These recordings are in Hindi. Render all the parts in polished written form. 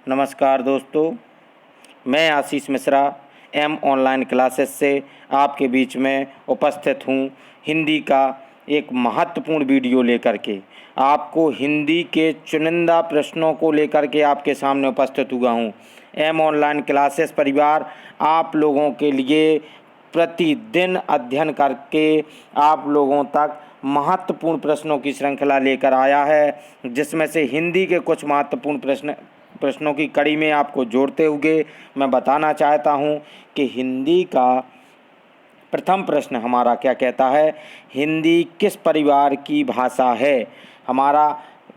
नमस्कार दोस्तों, मैं Ashish Mishra am online classes से आपके बीच में उपस्थित हूँ। हिंदी का एक महत्वपूर्ण वीडियो लेकर के आपको हिंदी के चुनिंदा प्रश्नों को लेकर के आपके सामने उपस्थित हुआ हूँ। एम ऑनलाइन क्लासेस परिवार आप लोगों के लिए प्रतिदिन अध्ययन करके आप लोगों तक महत्वपूर्ण प्रश्नों की श्रृंखला लेकर आया है, जिसमें से हिंदी के कुछ महत्वपूर्ण प्रश्नों की कड़ी में आपको जोड़ते हुए मैं बताना चाहता हूं कि हिंदी का प्रथम प्रश्न हमारा क्या कहता है। हिंदी किस परिवार की भाषा है? हमारा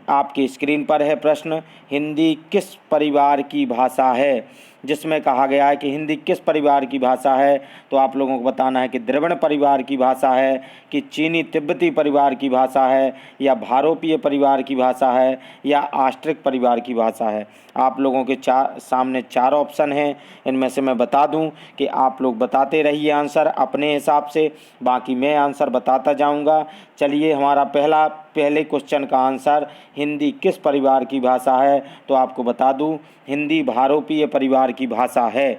आपकी स्क्रीन पर है प्रश्न, हिंदी किस परिवार की भाषा है, जिसमें कहा गया है कि हिंदी किस परिवार की भाषा है। तो आप लोगों को बताना है कि द्रविड़ परिवार की भाषा है, कि चीनी तिब्बती परिवार की भाषा है, या भारोपीय परिवार की भाषा है, या आस्ट्रिक परिवार की भाषा है। आप लोगों के सामने चार ऑप्शन हैं। इनमें से मैं बता दूं कि आप लोग बताते रहिए आंसर अपने हिसाब से, बाकी मैं आंसर बताता जाऊंगा। चलिए, हमारा पहले क्वेश्चन का आंसर हिंदी किस परिवार की भाषा है, तो आपको बता दूं हिंदी भारोपीय परिवार की भाषा है।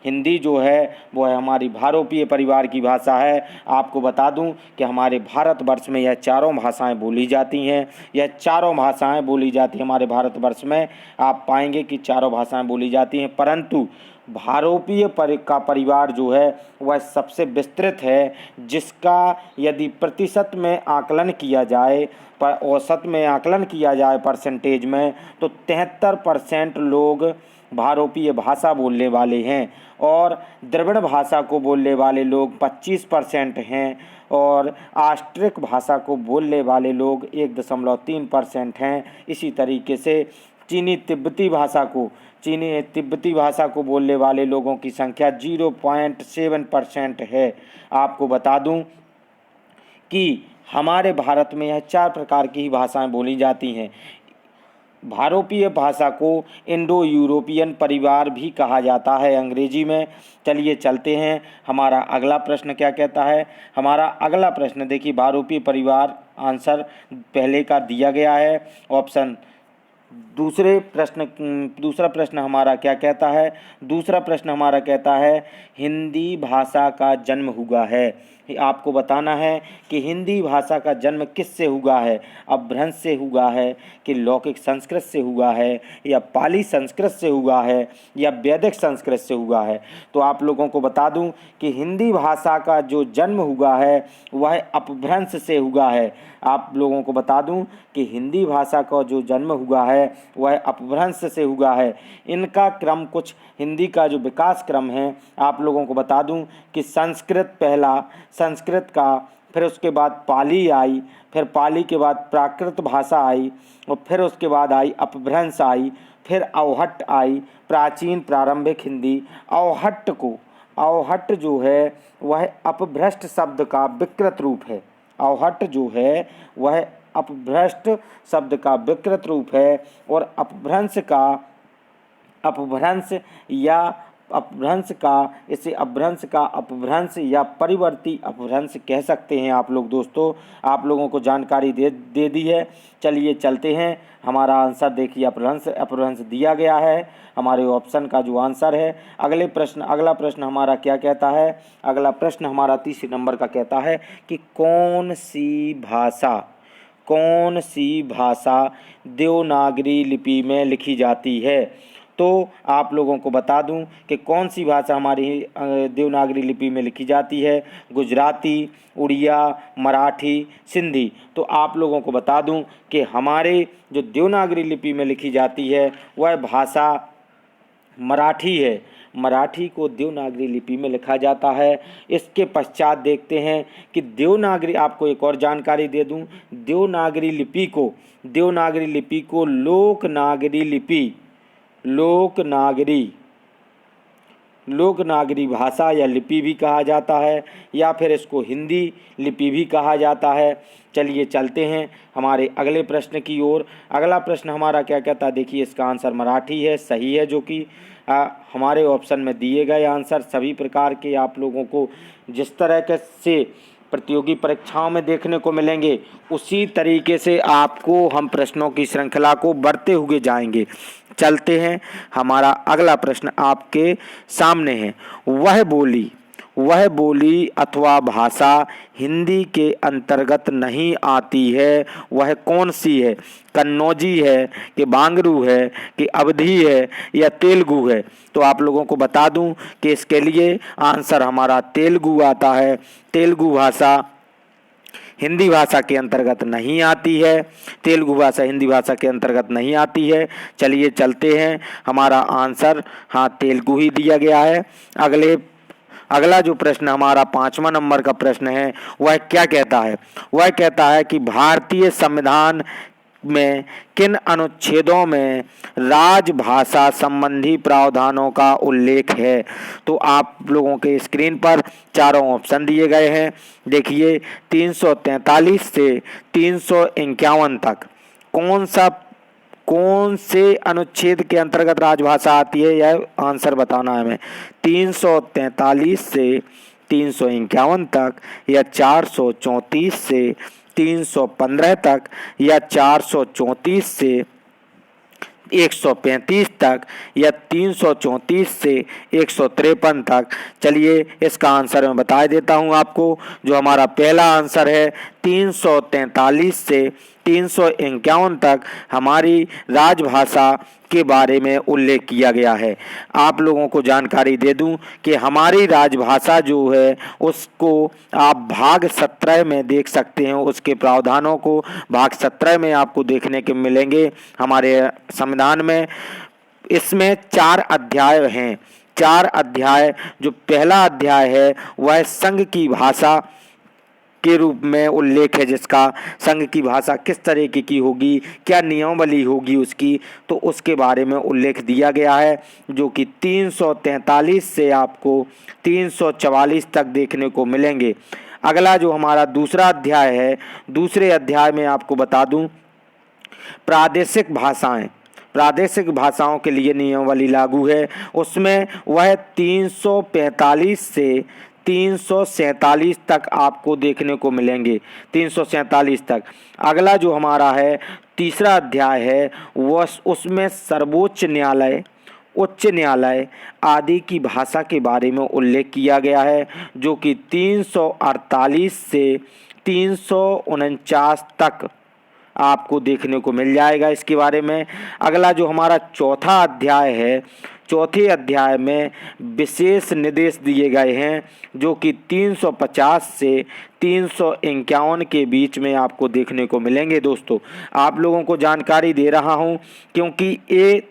हिंदी जो है वो है हमारी भारोपीय परिवार की भाषा है। आपको बता दूं कि हमारे भारतवर्ष में यह चारों भाषाएं बोली जाती हैं। यह चारों भाषाएं बोली जाती हैं हमारे भारतवर्ष में। आप पाएंगे कि चारों भाषाएं बोली जाती हैं, परंतु भारोपीय का परिवार जो है वह सबसे विस्तृत है, जिसका यदि प्रतिशत में आकलन किया जाए, पर औसत में आकलन किया जाए परसेंटेज में, तो 73% लोग भारोपीय भाषा बोलने वाले हैं और द्रविड़ भाषा को बोलने वाले लोग 25% हैं और आस्ट्रिक भाषा को बोलने वाले लोग 1.3% हैं। इसी तरीके से चीनी तिब्बती भाषा को बोलने वाले लोगों की संख्या 0.7% है। आपको बता दूं कि हमारे भारत में यह 4 प्रकार की भाषाएं बोली जाती हैं। भारोपीय भाषा को इंडो यूरोपियन परिवार भी कहा जाता है अंग्रेजी में। चलिए चलते हैं, हमारा अगला प्रश्न क्या कहता है। हमारा अगला प्रश्न देखिए, भारोपीय परिवार आंसर पहले का दिया गया है ऑप्शन। दूसरा प्रश्न हमारा क्या कहता है। दूसरा प्रश्न हमारा कहता है हिंदी भाषा का जन्म हुआ है। आपको बताना है कि हिंदी भाषा का जन्म किससे हुआ है। अपभ्रंश से हुआ है, कि लौकिक संस्कृत से हुआ है, या पाली संस्कृत से हुआ है, या वैदिक संस्कृत से हुआ है। तो आप लोगों को बता दूं कि हिंदी भाषा का जो जन्म हुआ है वह अपभ्रंश से हुआ है। आप लोगों को बता दूं कि हिंदी भाषा का जो जन्म हुआ है वह अपभ्रंश से हुआ है। इनका क्रम कुछ, हिंदी का जो विकास क्रम है, आप लोगों को बता दूं कि संस्कृत पहला, संस्कृत का, फिर उसके बाद पाली आई, फिर पाली के बाद प्राकृत भाषा आई, और फिर उसके बाद आई अपभ्रंश आई, फिर अवहट्ट आई, प्राचीन प्रारंभिक हिंदी। अवहट्ट जो है वह अपभ्रष्ट शब्द का विकृत रूप है। अवहट्ट जो है वह अपभ्रष्ट शब्द का विकृत रूप है, और इसे अपभ्रंश या परिवर्ती अपभ्रंश कह सकते हैं आप लोग। दोस्तों, आप लोगों को जानकारी दे दी है। चलिए चलते हैं, हमारा आंसर देखिए अपभ्रंश दिया गया है हमारे ऑप्शन का जो आंसर है। अगला प्रश्न हमारा क्या कहता है। अगला प्रश्न हमारा 30 नंबर का कहता है कि कौन सी भाषा देवनागरी लिपि में लिखी जाती है। तो आप लोगों को बता दूं कि कौन सी भाषा हमारी देवनागरी लिपि में लिखी जाती है। गुजराती, उड़िया, मराठी, सिंधी। तो आप लोगों को बता दूं कि हमारे जो देवनागरी लिपि में लिखी जाती है वह भाषा मराठी है। मराठी को देवनागरी लिपि में लिखा जाता है। इसके पश्चात देखते हैं कि देवनागरी, आपको एक और जानकारी दे दूं, देवनागरी लिपि को लोकनागरी भाषा या लिपि भी कहा जाता है, या फिर इसको हिंदी लिपि भी कहा जाता है। चलिए चलते हैं हमारे अगले प्रश्न की ओर। अगला प्रश्न हमारा क्या कहता है, देखिए इसका आंसर मराठी है, सही है, जो कि हमारे ऑप्शन में दिए गए आंसर सभी प्रकार के आप लोगों को जिस तरह के से प्रतियोगी परीक्षाओं में देखने को मिलेंगे, उसी तरीके से आपको हम प्रश्नों की श्रृंखला को बढ़ते हुए जाएंगे। चलते हैं, हमारा अगला प्रश्न आपके सामने है। वह बोली अथवा भाषा हिंदी के अंतर्गत नहीं आती है, वह कौन सी है? कन्नौजी है कि बांगरू है कि अवधी है या तेलुगु है? तो आप लोगों को बता दूं कि इसके लिए आंसर हमारा तेलुगु आता है। तेलुगु भाषा हिंदी भाषा के अंतर्गत नहीं आती है। तेलुगु भाषा हिंदी भाषा के अंतर्गत नहीं आती है। चलिए चलते हैं, हमारा आंसर हाँ तेलुगु ही दिया गया है। अगला जो प्रश्न हमारा 5वां नंबर का प्रश्न है, वह क्या कहता है? वह कहता है कि भारतीय संविधान में किन अनुच्छेदों में राजभाषा संबंधी प्रावधानों का उल्लेख है? तो आप लोगों के स्क्रीन पर चारों ऑप्शन दिए गए हैं। देखिए 343 से 351 तक कौन से अनुच्छेद के अंतर्गत राजभाषा आती है, यह आंसर बताना है हमें। 343 से 351 तक या 434 से 315 तक या 434 से 135 तक या 334 से 153 तक। चलिए इसका आंसर मैं बता देता हूं आपको। जो हमारा पहला आंसर है 343 से 351 तक हमारी राजभाषा के बारे में उल्लेख किया गया है। आप लोगों को जानकारी दे दूं कि हमारी राजभाषा जो है उसको आप भाग 17 में देख सकते हैं। उसके प्रावधानों को भाग 17 में आपको देखने के मिलेंगे हमारे संविधान में। इसमें 4 अध्याय हैं। 4 अध्याय, जो पहला अध्याय है वह संघ की भाषा के रूप में उल्लेख है, जिसका संघ की भाषा किस तरीके की होगी, क्या नियमावली होगी उसकी, तो उसके बारे में उल्लेख दिया गया है, जो कि 343 से आपको 344 तक देखने को मिलेंगे। अगला जो हमारा दूसरा अध्याय है, दूसरे अध्याय में आपको बता दूं प्रादेशिक भाषाओं के लिए नियमावली लागू है। उसमें वह 345 से 347 तक आपको देखने को मिलेंगे, 347 तक। अगला जो हमारा है तीसरा अध्याय है, वह उसमें सर्वोच्च न्यायालय, उच्च न्यायालय आदि की भाषा के बारे में उल्लेख किया गया है, जो कि 348 से 349 तक आपको देखने को मिल जाएगा इसके बारे में। अगला जो हमारा चौथा अध्याय है, चौथे अध्याय में विशेष निर्देश दिए गए हैं, जो कि 350 से 351 के बीच में आपको देखने को मिलेंगे। दोस्तों आप लोगों को जानकारी दे रहा हूं क्योंकि ये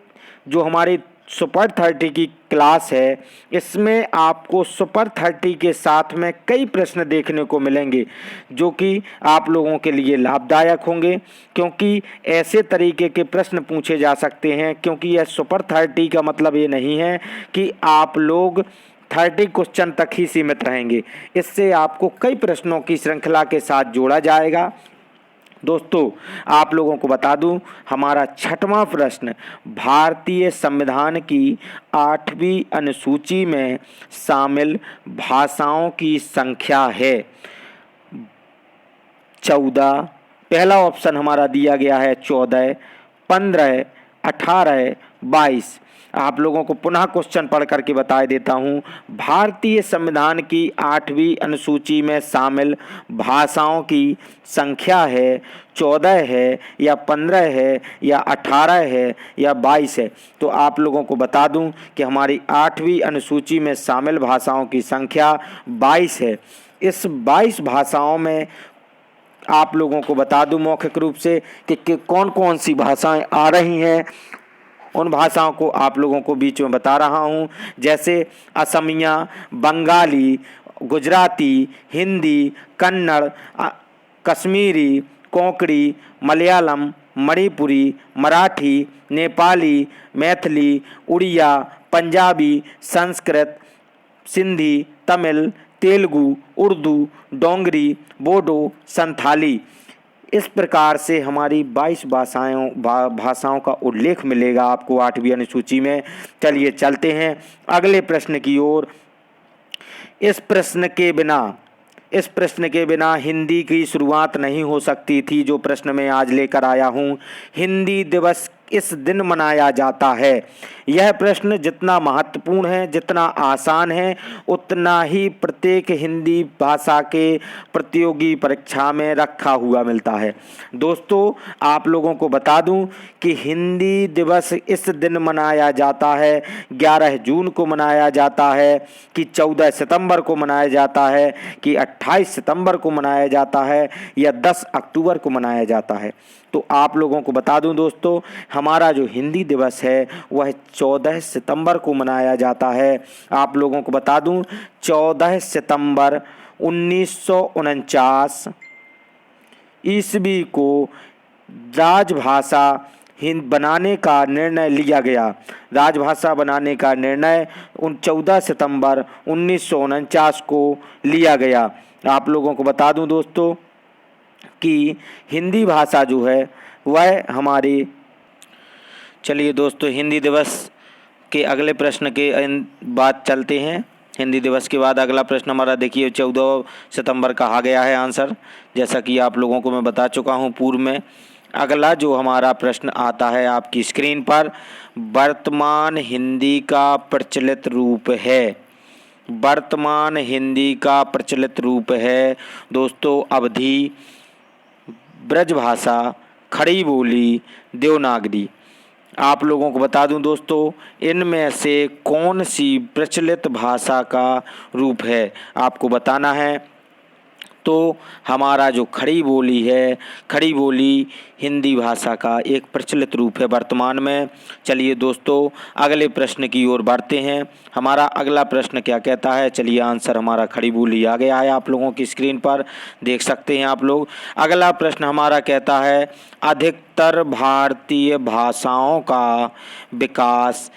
जो हमारी सुपर 30 की क्लास है, इसमें आपको सुपर 30 के साथ में कई प्रश्न देखने को मिलेंगे, जो कि आप लोगों के लिए लाभदायक होंगे, क्योंकि ऐसे तरीके के प्रश्न पूछे जा सकते हैं। क्योंकि यह सुपर 30 का मतलब ये नहीं है कि आप लोग 30 क्वेश्चन तक ही सीमित रहेंगे। इससे आपको कई प्रश्नों की श्रृंखला के साथ जोड़ा जाएगा। दोस्तों आप लोगों को बता दूं, हमारा 6वां प्रश्न भारतीय संविधान की 8वीं अनुसूची में शामिल भाषाओं की संख्या है 14। पहला ऑप्शन हमारा दिया गया है 14, 15, 18, 22। आप लोगों को पुनः क्वेश्चन पढ़ करके बता देता हूं। भारतीय संविधान की 8वीं अनुसूची में शामिल भाषाओं की संख्या है 14 है या 15 है या 18 है या 22 है। तो आप लोगों को बता दूं कि हमारी 8वीं अनुसूची में शामिल भाषाओं की संख्या 22 है। इस 22 भाषाओं में आप लोगों को बता दूं मौखिक रूप से कि कौन कौन सी भाषाएं आ रही हैं। उन भाषाओं को आप लोगों को बीच में बता रहा हूं, जैसे असमिया, बंगाली, गुजराती, हिंदी, कन्नड़, कश्मीरी, कोंकणी, मलयालम, मणिपुरी, मराठी, नेपाली, मैथिली, उड़िया, पंजाबी, संस्कृत, सिंधी, तमिल, तेलुगु, उर्दू, डोंगरी, बोडो, संथाली। इस प्रकार से हमारी 22 भाषाओं का उल्लेख मिलेगा आपको 8वीं अनुसूची में। चलिए चलते हैं अगले प्रश्न की ओर। इस प्रश्न के बिना इस प्रश्न के बिना हिंदी की शुरुआत नहीं हो सकती थी। जो प्रश्न मैं आज लेकर आया हूँ, हिंदी दिवस इस दिन मनाया जाता है। यह प्रश्न जितना महत्वपूर्ण है, जितना आसान है, उतना ही प्रत्येक हिंदी भाषा के प्रतियोगी परीक्षा में रखा हुआ मिलता है। दोस्तों, आप लोगों को बता दूं कि हिंदी दिवस इस दिन मनाया जाता है। 11 जून को मनाया जाता है, कि 14 सितंबर को मनाया जाता है, कि 28 सितंबर को मनाया जाता है, या 10 अक्टूबर को मनाया जाता है। तो आप लोगों को बता दूं दोस्तों, हमारा जो हिंदी दिवस है वह 14 सितंबर को मनाया जाता है। आप लोगों को बता दूं, 14 सितंबर 1949 ईस्वी को राजभाषा बनाने का निर्णय लिया गया। राजभाषा बनाने का निर्णय 14 सितंबर 1949 को लिया गया। आप लोगों को बता दूं दोस्तों कि हिंदी भाषा जो है वह हमारी, चलिए दोस्तों, हिंदी दिवस के अगले प्रश्न के बाद चलते हैं। हिंदी दिवस के बाद अगला प्रश्न हमारा देखिए 14 सितंबर का आ गया है आंसर, जैसा कि आप लोगों को मैं बता चुका हूं पूर्व में। अगला जो हमारा प्रश्न आता है आपकी स्क्रीन पर, वर्तमान हिंदी का प्रचलित रूप है। वर्तमान हिंदी का प्रचलित रूप है दोस्तों अवधी, ब्रजभाषा, खड़ी बोली, देवनागरी। आप लोगों को बता दूं दोस्तों, इनमें से कौन सी प्रचलित भाषा का रूप है आपको बताना है। तो हमारा जो खड़ी बोली है, खड़ी बोली हिंदी भाषा का एक प्रचलित रूप है वर्तमान में। चलिए दोस्तों, अगले प्रश्न की ओर बढ़ते हैं। हमारा अगला प्रश्न क्या कहता है, चलिए आंसर हमारा खड़ी बोली आ गया है, आप लोगों की स्क्रीन पर देख सकते हैं आप लोग। अगला प्रश्न हमारा कहता है, अधिकतर भारतीय भाषाओं का विकास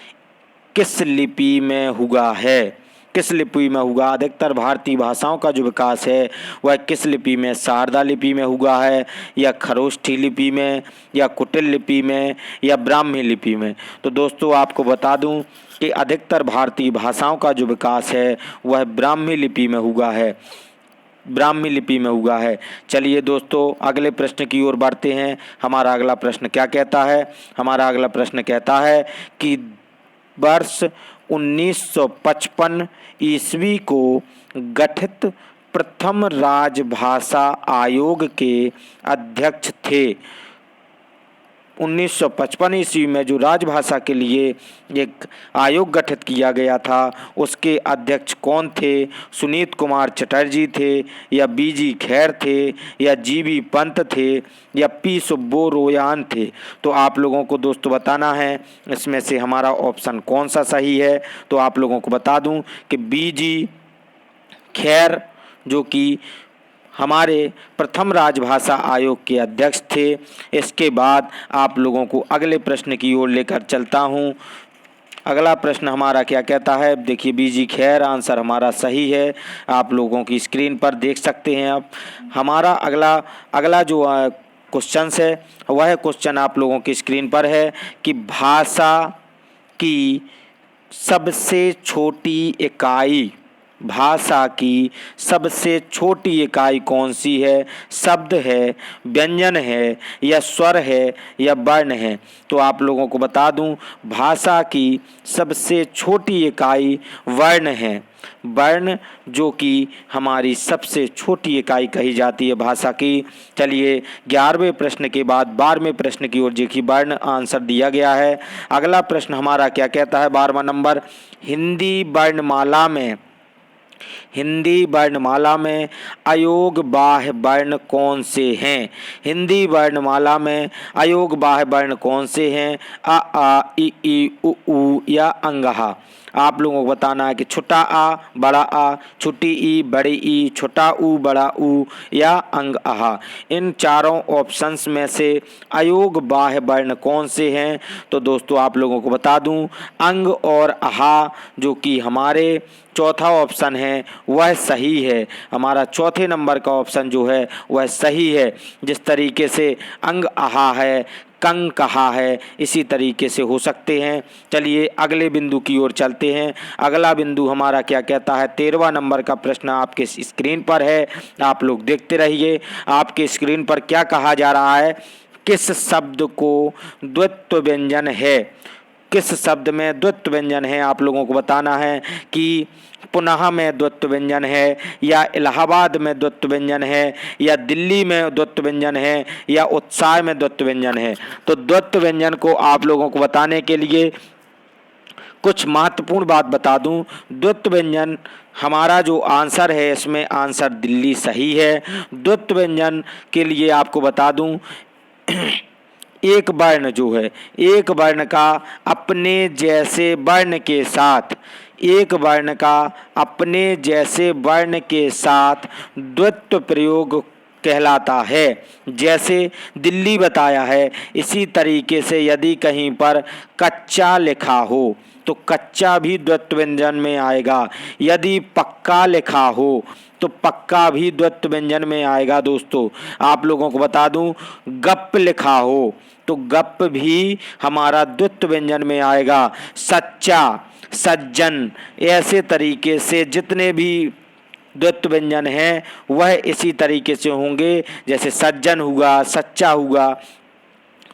किस लिपि में हुआ है। किस लिपि में हुआ। अधिकतर भारतीय भाषाओं का जो विकास है वह किस लिपि में, शारदा लिपि में हुआ है, या खरोष्ठी लिपि में, या कुटिल लिपि में, या ब्राह्मी लिपि में। तो दोस्तों आपको बता दूं कि अधिकतर भारतीय भाषाओं का जो विकास है वह ब्राह्मी लिपि में हुआ है। ब्राह्मी लिपि में हुआ है। चलिए दोस्तों, अगले प्रश्न की ओर बढ़ते हैं। हमारा अगला प्रश्न क्या कहता है। हमारा अगला प्रश्न कहता है कि वर्ष 1955 ईस्वी को गठित प्रथम राजभाषा आयोग के अध्यक्ष थे। 1955 ईस्वी में जो राजभाषा के लिए एक आयोग गठित किया गया था, उसके अध्यक्ष कौन थे। सुनीत कुमार चटर्जी थे, या बीजी खैर थे, या जीबी पंत थे, या पी सुब्बोरोयान थे। तो आप लोगों को दोस्तों बताना है इसमें से हमारा ऑप्शन कौन सा सही है। तो आप लोगों को बता दूं कि बीजी खैर जो कि हमारे प्रथम राजभाषा आयोग के अध्यक्ष थे। इसके बाद आप लोगों को अगले प्रश्न की ओर लेकर चलता हूं। अगला प्रश्न हमारा क्या कहता है, देखिए बीजी खैर आंसर हमारा सही है, आप लोगों की स्क्रीन पर देख सकते हैं आप। हमारा अगला जो क्वेश्चन है वह क्वेश्चन आप लोगों की स्क्रीन पर है कि भाषा की सबसे छोटी इकाई, भाषा की सबसे छोटी इकाई कौन सी है। शब्द है, व्यंजन है, या स्वर है, या वर्ण है। तो आप लोगों को बता दूं, भाषा की सबसे छोटी इकाई वर्ण है। वर्ण जो कि हमारी सबसे छोटी इकाई कही जाती है भाषा की। चलिए 11वें प्रश्न के बाद 12वें प्रश्न की ओर देखिए, वर्ण आंसर दिया गया है। अगला प्रश्न हमारा क्या कहता है, 12वां नंबर, हिंदी वर्णमाला में अयोग बाह्य वर्ण कौन से हैं। हिंदी वर्णमाला में अयोग बाह्य वर्ण कौन से हैं। अ आ इ ई उ ऊ या अंगहा। आप लोगों को बताना है कि छोटा आ, बड़ा आ, छोटी ई, बड़ी ई, छोटा ऊ, बड़ा ऊ, या अंग आहा। इन चारों ऑप्शंस में से अयोग बाह्य वर्ण कौन से हैं। तो दोस्तों आप लोगों को बता दूं, अंग और आहा जो कि हमारे चौथा ऑप्शन है वह सही है। हमारा चौथे नंबर का ऑप्शन जो है वह सही है। जिस तरीके से अंग आहा है, कंग कहा है, इसी तरीके से हो सकते हैं। चलिए अगले बिंदु की ओर चलते हैं। अगला बिंदु हमारा क्या कहता है, 13वां नंबर का प्रश्न आपके स्क्रीन पर है, आप लोग देखते रहिए। आपके स्क्रीन पर क्या कहा जा रहा है, किस शब्द को द्वित्व व्यंजन है, किस शब्द में द्वित्व व्यंजन है, आप लोगों को बताना है कि पुनः में द्वित्व व्यंजन है, या इलाहाबाद में द्वित्व व्यंजन है, या दिल्ली में द्वित्व व्यंजन है, या उत्साह में द्वित्व व्यंजन है। तो द्वित्व व्यंजन को आप लोगों को बताने के लिए कुछ महत्वपूर्ण बात बता दूं। द्वित्व व्यंजन हमारा जो आंसर है, इसमें आंसर दिल्ली सही है। द्वित्व व्यंजन के लिए आपको बता दूं, एक वर्ण जो है, एक वर्ण का अपने जैसे वर्ण के साथ, एक वर्ण का अपने जैसे वर्ण के साथ द्वित्व प्रयोग कहलाता है। जैसे दिल्ली बताया है, इसी तरीके से यदि कहीं पर कच्चा लिखा हो तो कच्चा भी द्वित्व व्यंजन में आएगा। यदि पक्का लिखा हो तो पक्का भी द्वित्व व्यंजन में आएगा। दोस्तों आप लोगों को बता दूं, गप लिखा हो तो गप भी हमारा द्वित्व व्यंजन में आएगा। सच्चा, सज्जन, ऐसे तरीके से जितने भी द्वित्व व्यंजन हैं वह इसी तरीके से होंगे। जैसे सज्जन हुआ, सच्चा हुआ,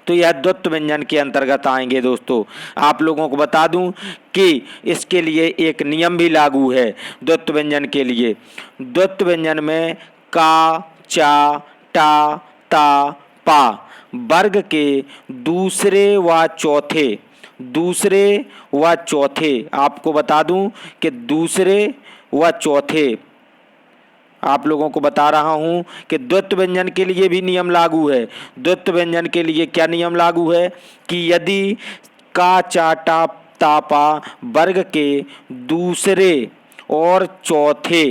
तो यह द्वित्व व्यंजन के अंतर्गत आएंगे। दोस्तों आप लोगों को बता दूं कि इसके लिए एक नियम भी लागू है। द्वित्व व्यंजन के लिए, द्वित्व व्यंजन में का, चा, टा, ता, पा वर्ग के दूसरे व चौथे, आपको बता दूं कि दूसरे व चौथे, आप लोगों को बता रहा हूं कि द्वित्व व्यंजन के लिए भी नियम लागू है। द्वित्व व्यंजन के लिए क्या नियम लागू है कि यदि का, चा, टा, ता, पा वर्ग के दूसरे और चौथे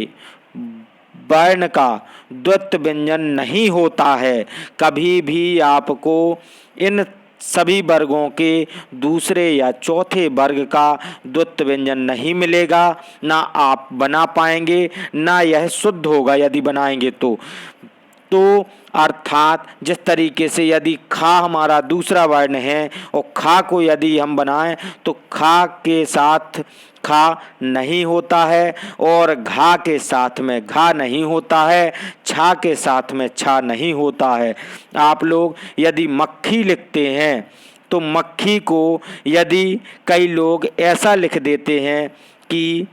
वर्ण का द्वित्व व्यंजन नहीं होता है, कभी भी आपको इन सभी वर्गों के दूसरे या चौथे वर्ग का द्वित्व व्यंजन नहीं मिलेगा, ना आप बना पाएंगे, ना यह शुद्ध होगा यदि बनाएंगे तो अर्थात जिस तरीके से यदि खा हमारा दूसरा वर्ण है और खा को यदि हम बनाएं तो खा के साथ खा नहीं होता है, और घा के साथ में घा नहीं होता है, छा के साथ में छा नहीं होता है। आप लोग यदि मक्खी लिखते हैं तो मक्खी को यदि कई लोग ऐसा लिख देते हैं कि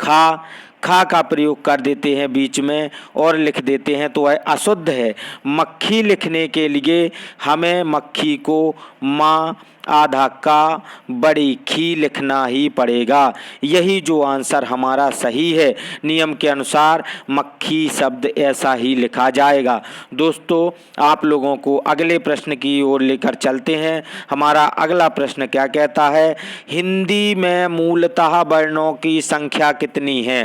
खा का प्रयोग कर देते हैं बीच में और लिख देते हैं, तो वह अशुद्ध है। मक्खी लिखने के लिए हमें मक्खी को माँ आधा का बड़ी खी लिखना ही पड़ेगा। यही जो आंसर हमारा सही है, नियम के अनुसार मक्खी शब्द ऐसा ही लिखा जाएगा। दोस्तों आप लोगों को अगले प्रश्न की ओर लेकर चलते हैं। हमारा अगला प्रश्न क्या कहता है, हिंदी में मूलतः वर्णों की संख्या कितनी है?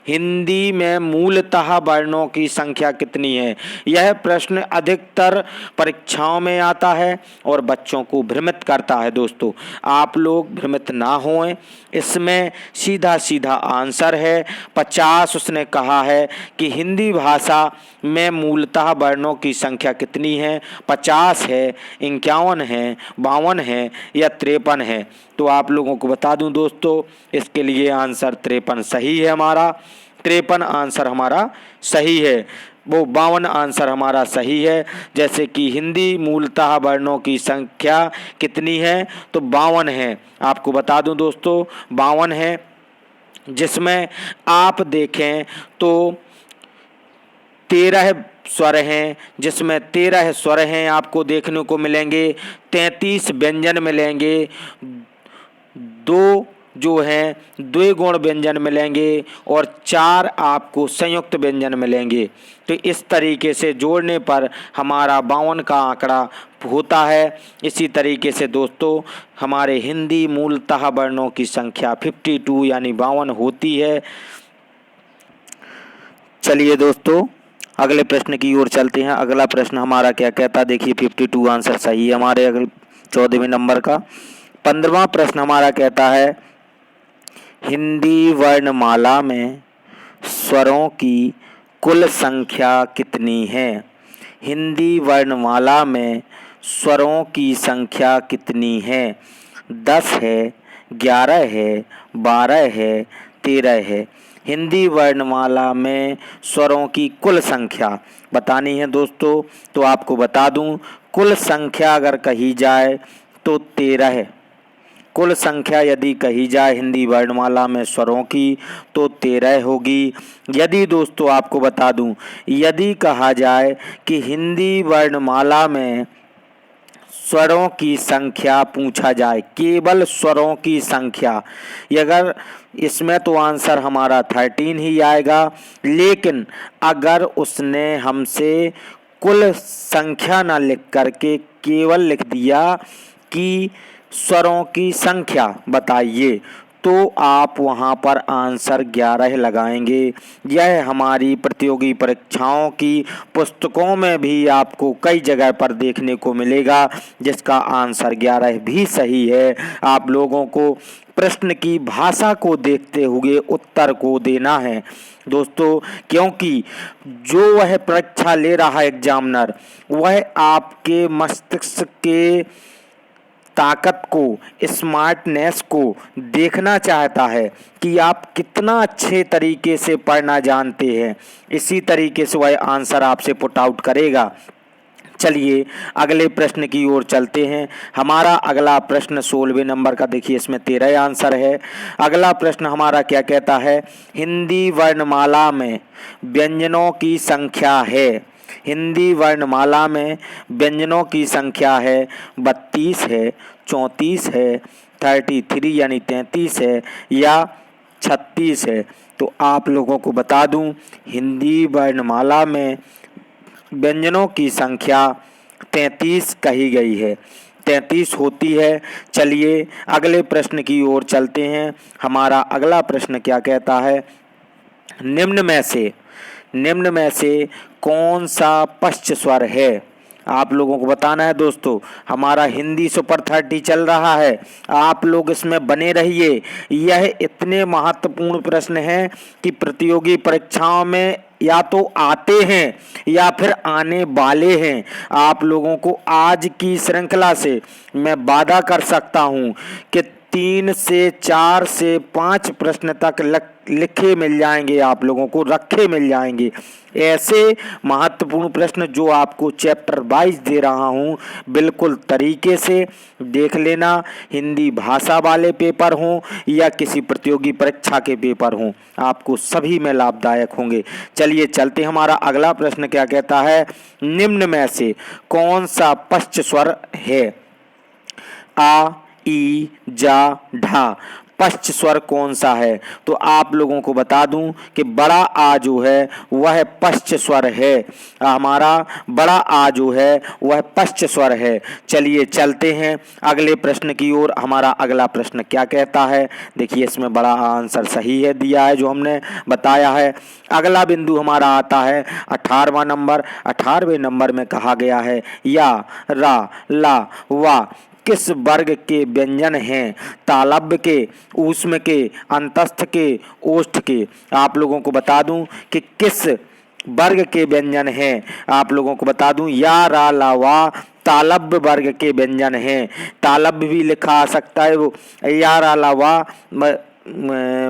हिंदी में मूलतः वर्णों की संख्या कितनी है? यह प्रश्न अधिकतर परीक्षाओं में आता है और बच्चों को भ्रमित करता है। दोस्तों आप लोग भ्रमित ना होएं, इसमें सीधा सीधा आंसर है 50। उसने कहा है कि हिंदी भाषा में मूलतः वर्णों की संख्या कितनी है? 50 है, 51 है, 52 है या 53 है। तो आप लोगों को बता दूं दोस्तों, इसके लिए आंसर 53 सही है। हमारा 53 आंसर हमारा सही है, वो 52 आंसर हमारा सही है। जैसे कि हिंदी मूलतः वर्णों की संख्या कितनी है? तो 52 है। आपको बता दूं दोस्तों 52 है, जिसमें आप देखें तो 13 स्वर हैं, जिसमें 13 स्वर हैं आपको देखने को मिलेंगे, 33 व्यंजन मिलेंगे, 2 जो हैं द्विगुण व्यंजन मिलेंगे और 4 आपको संयुक्त व्यंजन मिलेंगे। तो इस तरीके से जोड़ने पर हमारा 52 का आंकड़ा होता है। इसी तरीके से दोस्तों हमारे हिंदी मूलतः वर्णों की संख्या 52 यानी 52 होती है। चलिए दोस्तों अगले प्रश्न की ओर चलते हैं। अगला प्रश्न हमारा क्या कहता है, देखिए 52 आंसर सही है हमारे अगले 14वें नंबर का। 15वां प्रश्न हमारा कहता है, हिंदी वर्णमाला में स्वरों की कुल संख्या कितनी है? हिंदी वर्णमाला में स्वरों की संख्या कितनी है? 10 है, 11 है, 12 है, 13 है। हिंदी वर्णमाला में स्वरों की कुल संख्या बतानी है दोस्तों। तो आपको बता दूं, कुल संख्या अगर कही जाए तो 13 है। कुल संख्या यदि कही जाए हिंदी वर्णमाला में स्वरों की तो 13 होगी। यदि दोस्तों आपको बता दूं, यदि कहा जाए कि हिंदी वर्णमाला में स्वरों की संख्या पूछा जाए, केवल स्वरों की संख्या, अगर इसमें तो आंसर हमारा 13 ही आएगा। लेकिन अगर उसने हमसे कुल संख्या ना लिख करके केवल लिख दिया कि स्वरों की संख्या बताइए, तो आप वहां पर आंसर 11 लगाएंगे। यह हमारी प्रतियोगी परीक्षाओं की पुस्तकों में भी आपको कई जगह पर देखने को मिलेगा, जिसका आंसर 11 भी सही है। आप लोगों को प्रश्न की भाषा को देखते हुए उत्तर को देना है दोस्तों, क्योंकि जो वह परीक्षा ले रहा है एग्जामिनर, वह आपके मस्तिष्क के ताकत को, स्मार्टनेस को देखना चाहता है कि आप कितना अच्छे तरीके से पढ़ना जानते हैं। इसी तरीके से वह आंसर आपसे पुट आउट करेगा। चलिए अगले प्रश्न की ओर चलते हैं। हमारा अगला प्रश्न 16वें नंबर का, देखिए इसमें 13 आंसर है। अगला प्रश्न हमारा क्या कहता है? हिंदी वर्णमाला में व्यंजनों की संख्या है। हिंदी वर्णमाला में व्यंजनों की संख्या है 32 है, 34 है, 33 यानी 33 है या 36 है। तो आप लोगों को बता दूं, हिंदी वर्णमाला में व्यंजनों की संख्या 33 कही गई है, 33 होती है। चलिए अगले प्रश्न की ओर चलते हैं। हमारा अगला प्रश्न क्या कहता है? निम्न में से कौन सा पश्च स्वर है? आप लोगों को बताना है दोस्तों। हमारा हिंदी सुपर 30 चल रहा है, आप लोग इसमें बने रहिए। यह इतने महत्वपूर्ण प्रश्न हैं कि प्रतियोगी परीक्षाओं में या तो आते हैं या फिर आने वाले हैं। आप लोगों को आज की श्रृंखला से मैं वादा कर सकता हूं कि 3 से 4 से 5 प्रश्न तक लिखे मिल जाएंगे, आप लोगों को रखे मिल जाएंगे। ऐसे महत्वपूर्ण प्रश्न जो आपको चैप्टर वाइज दे रहा हूं, बिल्कुल तरीके से देख लेना। हिंदी भाषा वाले पेपर हों या किसी प्रतियोगी परीक्षा के पेपर हों, आपको सभी में लाभदायक होंगे। चलिए चलते, हमारा अगला प्रश्न क्या कहता है? निम्न में से कौन सा पश्च स्वर है? आ, ई, जा, ढा। पश्च स्वर कौन सा है? तो आप लोगों को बता दूं कि बड़ा आ जो है वह पश्च स्वर है। हमारा बड़ा आ जो है वह पश्च स्वर है। चलिए चलते हैं अगले प्रश्न की ओर। हमारा अगला प्रश्न क्या कहता है? देखिए इसमें बड़ा आंसर सही है दिया है जो हमने बताया है। अगला बिंदु हमारा आता है 18वां नंबर। 18वें नंबर में कहा गया है या, रा, ला, वा किस वर्ग के व्यंजन हैं? तालव्य के, ऊष्म के, अंतस्थ के, ओष्ठ के। आप लोगों को बता दूं कि किस वर्ग के व्यंजन हैं। आप लोगों को बता दूं, या, रा, ला, वा तालव्य वर्ग के व्यंजन हैं। तालव्य भी लिखा आ सकता है, वो या, रा, ला, वा,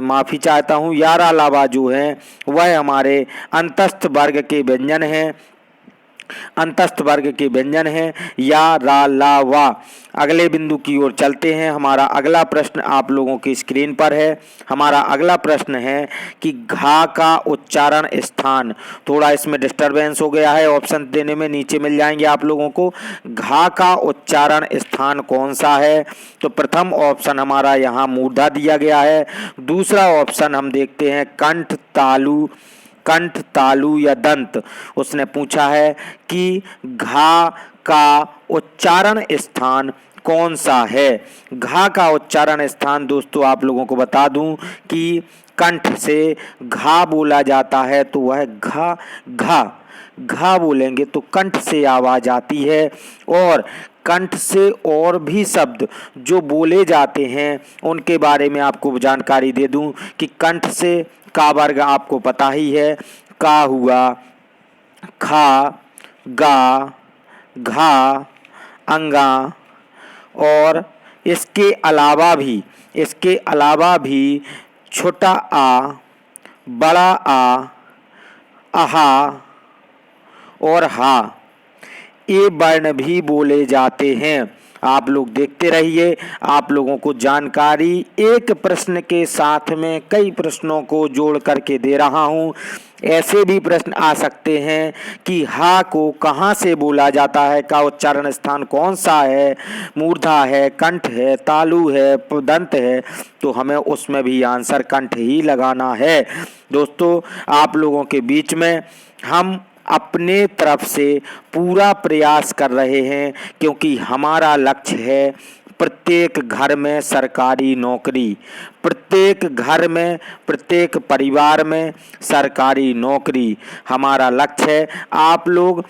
माफ़ी चाहता हूँ, या, रा, ला, वा जो है वह हमारे अंतस्थ वर्ग के व्यंजन हैं। अंतस्थ वर्ग के व्यंजन हैं या, रा, ला, वा। अगले बिंदु की ओर चलते हैं। हमारा अगला प्रश्न आप लोगों की स्क्रीन पर है। हमारा अगला प्रश्न है कि घा का उच्चारण स्थान, थोड़ा इसमें डिस्टरबेंस हो गया है, ऑप्शन देने में नीचे मिल जाएंगे आप लोगों को। घा का उच्चारण स्थान कौन सा है? तो प्रथम ऑप्शन हमारा यहाँ मूर्धा दिया गया है। दूसरा ऑप्शन हम देखते हैं कंठ, तालु, कंठ, तालु या दंत। उसने पूछा है कि घा का उच्चारण स्थान कौन सा है? घा का उच्चारण स्थान दोस्तों आप लोगों को बता दूं कि कंठ से घा बोला जाता है, तो वह घा, घा, घा बोलेंगे तो कंठ से आवाज आती है। और कंठ से और भी शब्द जो बोले जाते हैं उनके बारे में आपको जानकारी दे दूं कि कंठ से का वर्ग आपको पता ही है, का हुआ, खा, गा, घा, अंगा और इसके अलावा भी छोटा आ, बड़ा आ, आहा और हा ये वर्ण भी बोले जाते हैं। आप लोग देखते रहिए, आप लोगों को जानकारी एक प्रश्न के साथ में कई प्रश्नों को जोड़ करके दे रहा हूँ। ऐसे भी प्रश्न आ सकते हैं कि हा को कहाँ से बोला जाता है, का उच्चारण स्थान कौन सा है, मूर्धा है, कंठ है, तालु है, दंत है, तो हमें उसमें भी आंसर कंठ ही लगाना है। दोस्तों, आप लोगों के बीच में हम अपने तरफ से पूरा प्रयास कर रहे हैं, क्योंकि हमारा लक्ष्य है प्रत्येक घर में सरकारी नौकरी, प्रत्येक घर में, प्रत्येक परिवार में सरकारी नौकरी हमारा लक्ष्य है। आप लोग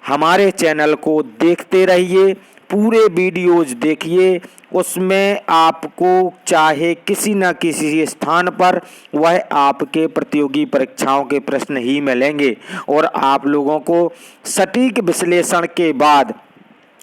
हमारे चैनल को देखते रहिए, पूरे वीडियोज देखिए, उसमें आपको चाहे किसी न किसी स्थान पर वह आपके प्रतियोगी परीक्षाओं के प्रश्न ही मिलेंगे और आप लोगों को सटीक विश्लेषण के बाद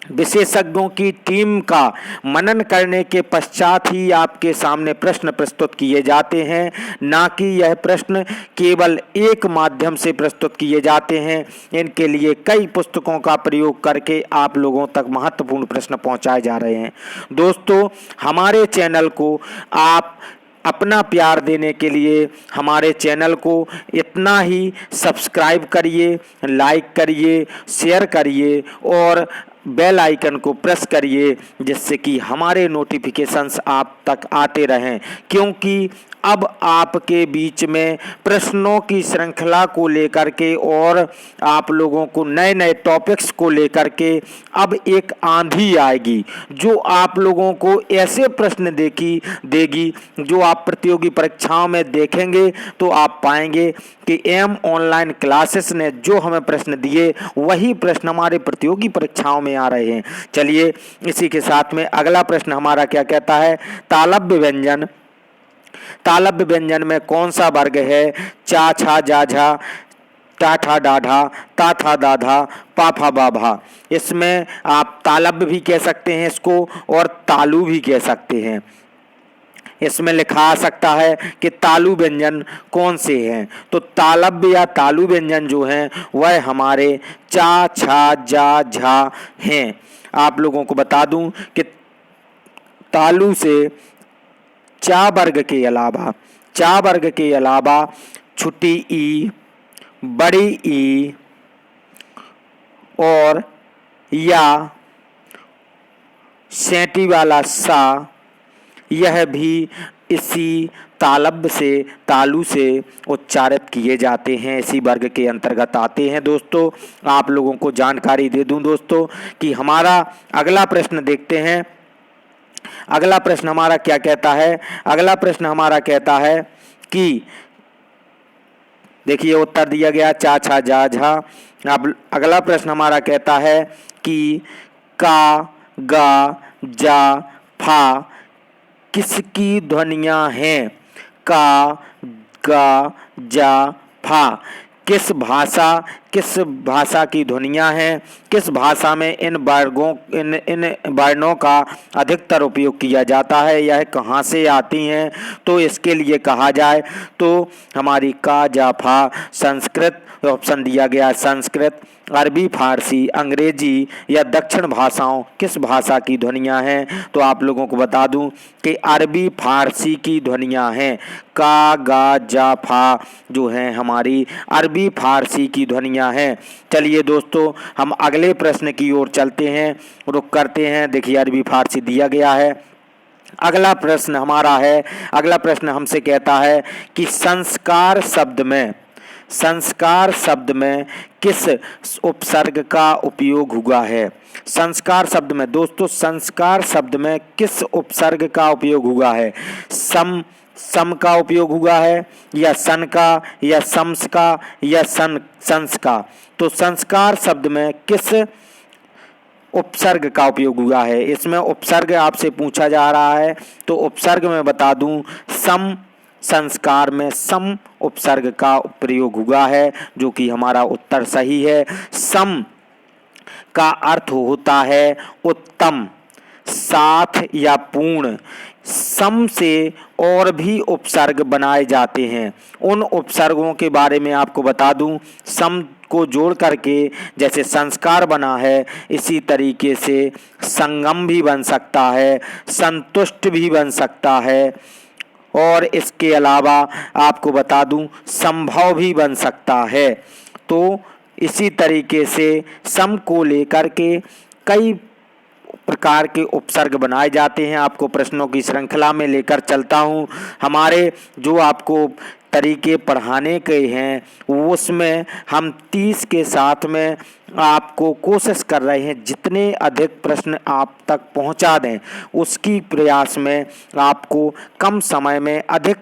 विशेषज्ञों की टीम का मनन करने के पश्चात ही आपके सामने प्रश्न प्रस्तुत किए जाते हैं, ना कि यह प्रश्न केवल एक माध्यम से प्रस्तुत किए जाते हैं। इनके लिए कई पुस्तकों का प्रयोग करके आप लोगों तक महत्वपूर्ण प्रश्न पहुंचाए जा रहे हैं। दोस्तों, हमारे चैनल को आप अपना प्यार देने के लिए हमारे चैनल को इतना ही सब्सक्राइब करिए, लाइक करिए, शेयर करिए और बेल आइकन को प्रेस करिए, जिससे कि हमारे नोटिफिकेशंस आप तक आते रहें, क्योंकि अब आपके बीच में प्रश्नों की श्रृंखला को लेकर के और आप लोगों को नए नए टॉपिक्स को लेकर के अब एक आंधी आएगी, जो आप लोगों को ऐसे प्रश्न देगी जो आप प्रतियोगी परीक्षाओं में देखेंगे तो आप पाएंगे कि एम ऑनलाइन क्लासेस ने जो हमें प्रश्न दिए वही प्रश्न हमारे प्रतियोगी परीक्षाओं में आ रहे हैं। चलिए, इसी के साथ में अगला प्रश्न हमारा क्या कहता है, तालव्य व्यंजन में कौन सा वर्ग है? चा छा जा झा, टा ठा डाढ़ा, ता था दाधा, पा फा बाभा। इसमें आप तालव्य भी कह सकते हैं इसको और तालु भी कह सकते हैं। इसमें लिखा आ सकता है कि तालु व्यंजन कौन से हैं, तो तालव्य या तालु व्यंजन जो हैं वह हमारे चा छा जा झा हैं। आप लोगों को बता दूं कि तालु से चा वर्ग के अलावा छोटी ई, बड़ी ई और या सेंटी वाला सा, यह भी इसी तालु से उच्चारित किए जाते हैं, इसी वर्ग के अंतर्गत आते हैं। दोस्तों, आप लोगों को जानकारी दे दूं दोस्तों कि हमारा अगला प्रश्न देखते हैं। अगला प्रश्न हमारा क्या कहता है? अगला प्रश्न हमारा कहता है कि देखिए, उत्तर दिया गया चा छा जा झा। अब अगला प्रश्न हमारा कहता है कि का, गा, जा, फा किसकी ध्वनियां हैं? का, गा, जा, फा किस भाषा की ध्वनियां हैं? किस भाषा में इन वर्णों का अधिकतर उपयोग किया जाता है? यह कहाँ से आती हैं? तो इसके लिए कहा जाए तो हमारी का, जा, फा संस्कृत, ऑप्शन दिया गया संस्कृत, अरबी, फारसी, अंग्रेजी या दक्षिण भाषाओं किस भाषा की ध्वनियां हैं? तो आप लोगों को बता दूं कि अरबी फारसी की ध्वनियां हैं। का, गा, जा, फा जो हैं हमारी अरबी फारसी की ध्वनियां हैं। चलिए दोस्तों, हम अगले प्रश्न की ओर चलते हैं, रुक करते हैं। देखिए, अरबी फारसी दिया गया है। अगला प्रश्न हमारा है, अगला प्रश्न हमसे कहता है कि संस्कार शब्द में किस उपसर्ग का उपयोग हुआ है? संस्कार शब्द में दोस्तों, संस्कार शब्द में किस उपसर्ग का उपयोग हुआ है? सम का उपयोग हुआ है, या सन का, या शम्स का, या संस का? तो संस्कार शब्द में किस उपसर्ग का उपयोग हुआ है? इसमें उपसर्ग आपसे पूछा जा रहा है, तो उपसर्ग में बता दूं सम, संस्कार में सम उपसर्ग का प्रयोग हुआ है, जो कि हमारा उत्तर सही है। सम का अर्थ होता है उत्तम, साथ या पूर्ण। सम से और भी उपसर्ग बनाए जाते हैं। उन उपसर्गों के बारे में आपको बता दूं, सम को जोड़ करके जैसे संस्कार बना है, इसी तरीके से संगम भी बन सकता है, संतुष्ट भी बन सकता है, और इसके अलावा आपको बता दूं संभव भी बन सकता है। तो इसी तरीके से सम को लेकर के कई प्रकार के उपसर्ग बनाए जाते हैं। आपको प्रश्नों की श्रृंखला में लेकर चलता हूं। हमारे जो आपको तरीके पढ़ाने के हैं उसमें हम 30 के साथ में आपको कोशिश कर रहे हैं जितने अधिक प्रश्न आप तक पहुंचा दें, उसकी प्रयास में आपको कम समय में अधिक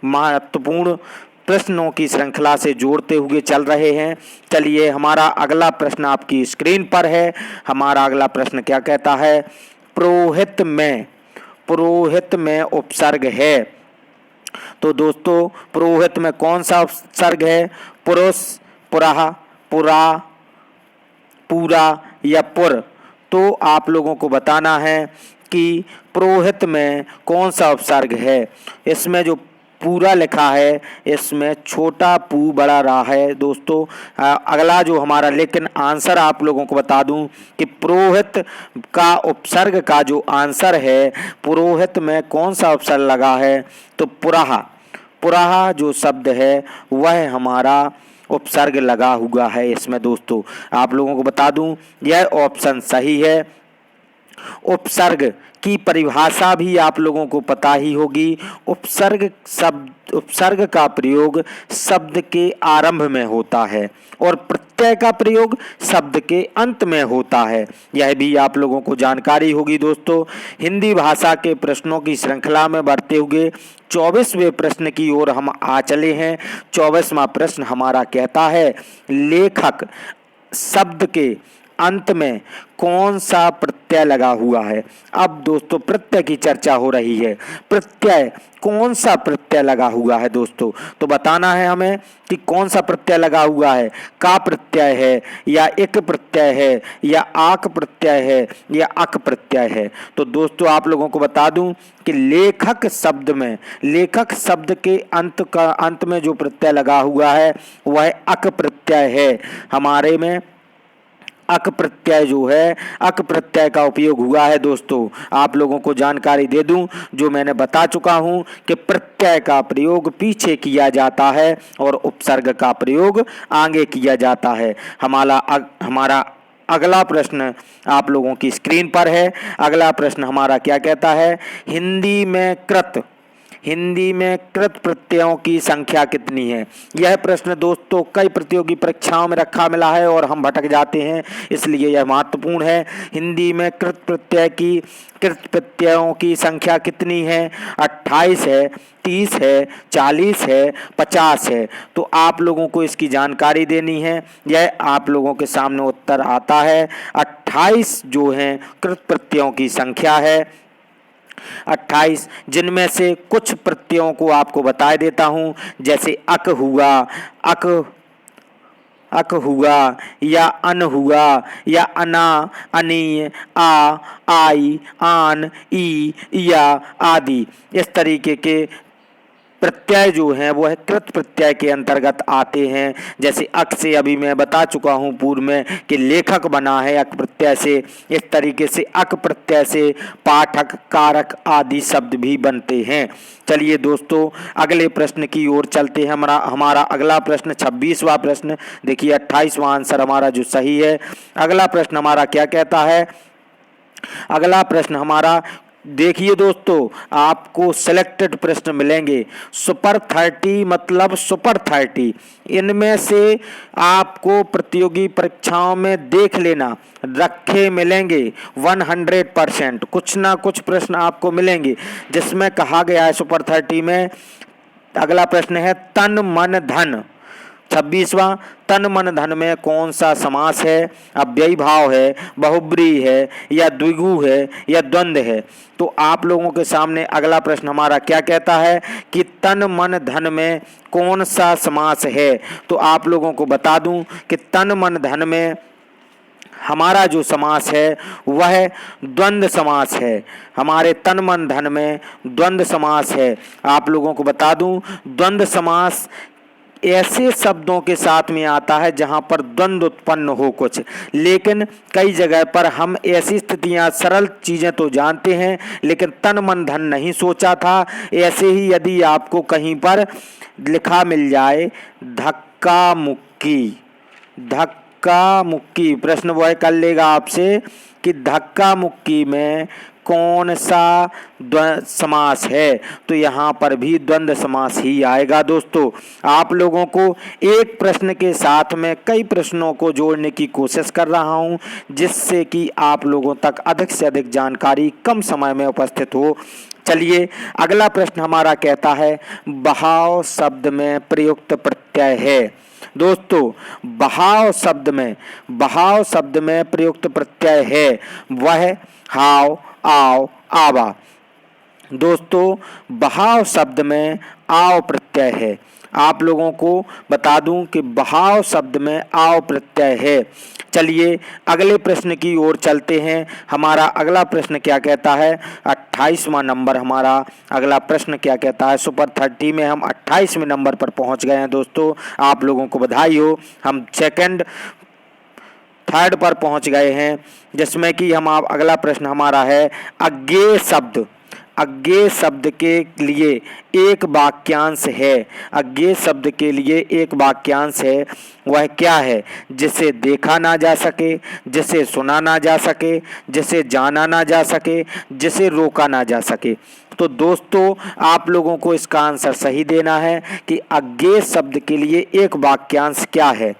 महत्वपूर्ण प्रश्नों की श्रृंखला से जोड़ते हुए चल रहे हैं। चलिए, हमारा अगला प्रश्न आपकी स्क्रीन पर है। हमारा अगला प्रश्न क्या कहता है? पुरोहित में उपसर्ग है। तो दोस्तों, पुरोहित में कौन सा उपसर्ग है? पुरुष, पुरः, पुरा, पूरा या पुर। तो आप लोगों को बताना है कि पुरोहित में कौन सा उपसर्ग है। इसमें जो पूरा लिखा है, इसमें छोटा पू बड़ा रा है दोस्तों। अगला जो हमारा, लेकिन आंसर आप लोगों को बता दूं कि पुरोहित का उपसर्ग का जो आंसर है, पुरोहित में कौन सा उपसर्ग लगा है? तो पुरः जो शब्द है वह हमारा उपसर्ग लगा हुआ है इसमें दोस्तों। आप लोगों को बता दूं यह ऑप्शन सही है। उपसर्ग की परिभाषा भी आप लोगों को पता ही होगी। उपसर्ग का प्रयोग शब्द के आरंभ में होता है और प्रत्यय का प्रयोग शब्द के अंत में होता है। यह भी आप लोगों को जानकारी होगी दोस्तों। हिंदी भाषा के प्रश्नों की श्रृंखला में बढ़ते हुए 24वें प्रश्न की ओर हम आ चले हैं। 24वां प्रश्न हमारा कहता है, लेखक शब्द के अंत में कौन सा प्रत्यय लगा हुआ है? अब दोस्तों प्रत्यय की चर्चा हो रही है। प्रत्यय, कौन सा प्रत्यय लगा हुआ है दोस्तों? तो बताना है हमें कि कौन सा प्रत्यय लगा हुआ है। का प्रत्यय है या इक प्रत्यय है या आक प्रत्यय है या अक प्रत्यय है। तो दोस्तों आप लोगों को बता दूं कि लेखक शब्द के अंत में जो प्रत्यय लगा हुआ है वह अक प्रत्यय है। हमारे में अक प्रत्यय जो है, अक प्रत्यय का उपयोग हुआ है दोस्तों। आप लोगों को जानकारी दे दूं, जो मैंने बता चुका हूं कि प्रत्यय का प्रयोग पीछे किया जाता है और उपसर्ग का प्रयोग आगे किया जाता है। हमारा अगला प्रश्न आप लोगों की स्क्रीन पर है। अगला प्रश्न हमारा क्या कहता है? हिंदी में कृत प्रत्ययों की संख्या कितनी है? यह प्रश्न दोस्तों कई प्रतियोगी परीक्षाओं में रखा मिला है और हम भटक जाते हैं, इसलिए यह महत्वपूर्ण है। हिंदी में कृत प्रत्ययों की संख्या कितनी है? 28 है, 30 है, 40 है, 50 है। तो आप लोगों को इसकी जानकारी देनी है। यह आप लोगों के सामने उत्तर आता है। 28 जो है कृत प्रत्ययों की संख्या है। 28, जिनमें से कुछ प्रत्ययों को आपको बता देता हूं, जैसे अक हुआ या अन हुआ या अना, अनी, आ, आई, आन, ई, या आदि। इस तरीके के प्रत्यय जो हैं वो है कृत प्रत्यय के अंतर्गत आते हैं। जैसे अक से अभी मैं बता चुका हूं पूर्व में कि लेखक बना है अक प्रत्यय से। इस तरीके से अक प्रत्यय से पाठक, कारक आदि शब्द भी बनते हैं। चलिए दोस्तों अगले प्रश्न की ओर चलते हैं। हमारा अगला प्रश्न 26वां प्रश्न। देखिए 28वां आंसर हमारा जो सही है। अगला प्रश्न हमारा क्या कहता है? अगला प्रश्न हमारा, देखिए दोस्तों, आपको सिलेक्टेड प्रश्न मिलेंगे। सुपर 30 मतलब सुपर 30, इनमें से आपको प्रतियोगी परीक्षाओं में देख लेना रखे मिलेंगे 100%। कुछ ना कुछ प्रश्न आपको मिलेंगे जिसमें कहा गया है सुपर 30 में। अगला प्रश्न है तन मन धन। 26वां, तन मन धन में कौन सा समास है? अव्ययी भाव है, बहुब्रीहि है या द्विगु है या द्वंद्व है? तो आप लोगों के सामने अगला प्रश्न हमारा क्या कहता है कि तन मन धन में कौन सा समास है? तो आप लोगों को बता दूं कि तन मन धन में हमारा जो समास है वह द्वंद्व समास है। हमारे तन मन धन में द्वंद्व समास है। आप लोगों को बता दूं, द्वंद्व समास ऐसे शब्दों के साथ में आता है जहां पर द्वंद्व उत्पन्न हो कुछ, लेकिन कई जगह पर हम ऐसी स्थितियां, सरल चीजें तो जानते हैं लेकिन तन मन धन नहीं सोचा था। ऐसे ही यदि आपको कहीं पर लिखा मिल जाए धक्का मुक्की, धक्का मुक्की, प्रश्न वह कर लेगा आपसे कि धक्का मुक्की में कौन सा द्वंद्व समास है, तो यहाँ पर भी द्वंद्व समास ही आएगा। दोस्तों, आप लोगों को एक प्रश्न के साथ में कई प्रश्नों को जोड़ने की कोशिश कर रहा हूँ, जिससे कि आप लोगों तक अधिक से अधिक जानकारी कम समय में उपस्थित हो। चलिए, अगला प्रश्न हमारा कहता है बहाव शब्द में प्रयुक्त प्रत्यय है। दोस्तों, बहाव शब्द में प्रयुक्त प्रत्यय है वह हाव, आव, आवा। दोस्तों, बहाव शब्द में आव प्रत्यय है। आप लोगों को बता दूं कि बहाव शब्द में आव प्रत्यय है। चलिए अगले प्रश्न की ओर चलते हैं। हमारा अगला प्रश्न क्या कहता है, 28वां नंबर हमारा अगला प्रश्न क्या कहता है। सुपर 30 में हम 28वें नंबर पर पहुंच गए हैं। दोस्तों, आप लोगों को बधाई हो, हम थर्ड पर पहुंच गए हैं, जिसमें कि हम आप अगला प्रश्न हमारा है अज्ञेय शब्द। अज्ञेय शब्द के लिए एक वाक्यांश है। अज्ञेय शब्द के लिए एक वाक्यांश है, वह क्या है? जिसे देखा ना जा सके, जिसे सुना ना जा सके, जिसे जाना ना जा सके, जिसे रोका ना जा सके। तो दोस्तों, आप लोगों को इसका आंसर सही देना है कि अज्ञेय शब्द के लिए एक वाक्यांश क्या है।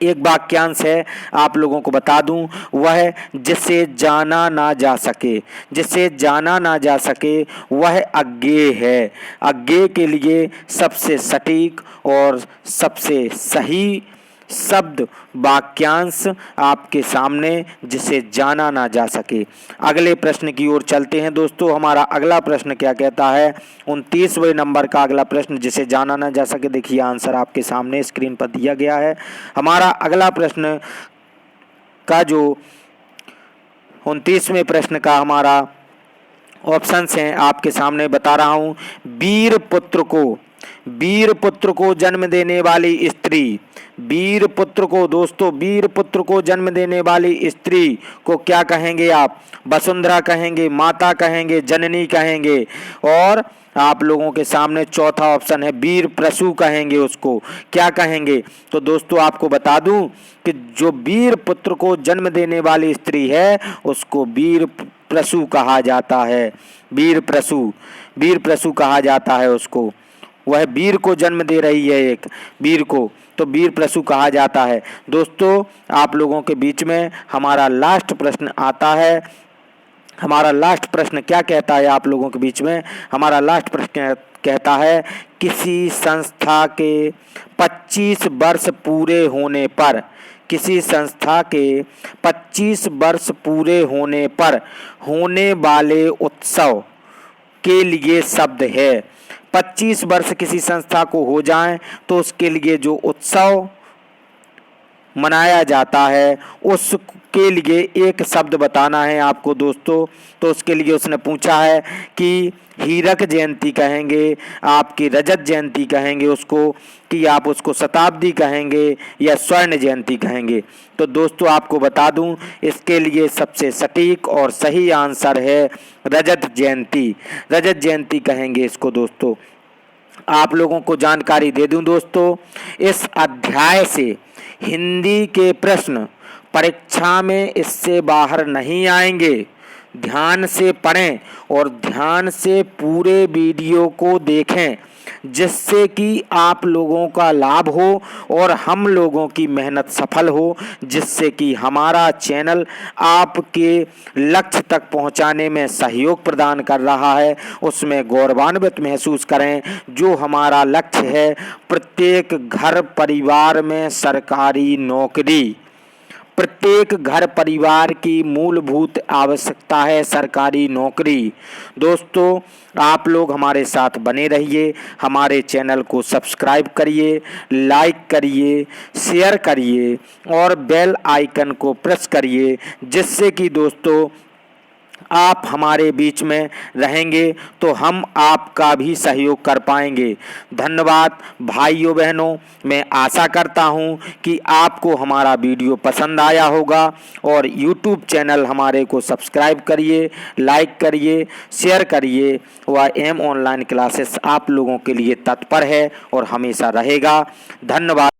एक वाक्यांश है, आप लोगों को बता दूं, वह जिसे जाना ना जा सके, जिसे जाना ना जा सके वह अज्ञेय है। अज्ञेय के लिए सबसे सटीक और सबसे सही शब्द वाक्यांश आपके सामने, जिसे जाना ना जा सके। अगले प्रश्न की ओर चलते हैं। दोस्तों, हमारा अगला प्रश्न क्या कहता है, 29वें नंबर का अगला प्रश्न, जिसे जाना ना जा सके। देखिए आंसर आपके सामने स्क्रीन पर दिया गया है। हमारा अगला प्रश्न का जो 29वें प्रश्न का हमारा ऑप्शंस हैं आपके सामने बता रहा हूं। वीर पुत्र को जन्म देने वाली स्त्री, वीर पुत्र को, दोस्तों वीर पुत्र को जन्म देने वाली स्त्री को क्या कहेंगे आप? वसुंधरा कहेंगे, माता कहेंगे, जननी कहेंगे। और आप लोगों के सामने चौथा ऑप्शन है वीर प्रसू कहेंगे, उसको क्या कहेंगे? तो दोस्तों, आपको बता दूं कि जो वीर पुत्र को जन्म देने वाली स्त्री है उसको वीर प्रसू कहा जाता है। वीर प्रसू कहा जाता है उसको। वह वीर को जन्म दे रही है, एक वीर को, तो वीर प्रसू कहा जाता है। दोस्तों, आप लोगों के बीच में हमारा लास्ट प्रश्न आता है। हमारा लास्ट प्रश्न क्या कहता है आप लोगों के बीच में? हमारा लास्ट प्रश्न कहता है किसी संस्था के 25 वर्ष पूरे होने पर, किसी संस्था के 25 वर्ष पूरे होने पर होने वाले उत्सव के लिए शब्द है। 25 वर्ष किसी संस्था को हो जाएं तो उसके लिए जो उत्सव मनाया जाता है उसके लिए एक शब्द बताना है आपको। दोस्तों, तो उसके लिए उसने पूछा है कि हीरक जयंती कहेंगे, आपकी रजत जयंती कहेंगे उसको, कि आप उसको शताब्दी कहेंगे या स्वर्ण जयंती कहेंगे। तो दोस्तों, आपको बता दूं, इसके लिए सबसे सटीक और सही आंसर है रजत जयंती। रजत जयंती कहेंगे इसको। दोस्तों, आप लोगों को जानकारी दे दूं दोस्तों, इस अध्याय से हिंदी के प्रश्न परीक्षा में इससे बाहर नहीं आएंगे। ध्यान से पढ़ें और ध्यान से पूरे वीडियो को देखें, जिससे कि आप लोगों का लाभ हो और हम लोगों की मेहनत सफल हो, जिससे कि हमारा चैनल आपके लक्ष्य तक पहुंचाने में सहयोग प्रदान कर रहा है। उसमें गौरवान्वित महसूस करें। जो हमारा लक्ष्य है, प्रत्येक घर परिवार में सरकारी नौकरी, प्रत्येक घर परिवार की मूलभूत आवश्यकता है सरकारी नौकरी। दोस्तों, आप लोग हमारे साथ बने रहिए, हमारे चैनल को सब्सक्राइब करिए, लाइक करिए, शेयर करिए और बेल आइकन को प्रेस करिए, जिससे कि दोस्तों आप हमारे बीच में रहेंगे तो हम आपका भी सहयोग कर पाएंगे। धन्यवाद भाइयों बहनों, मैं आशा करता हूं कि आपको हमारा वीडियो पसंद आया होगा और YouTube चैनल हमारे को सब्सक्राइब करिए, लाइक करिए, शेयर करिए। वह एम ऑनलाइन क्लासेस आप लोगों के लिए तत्पर है और हमेशा रहेगा। धन्यवाद।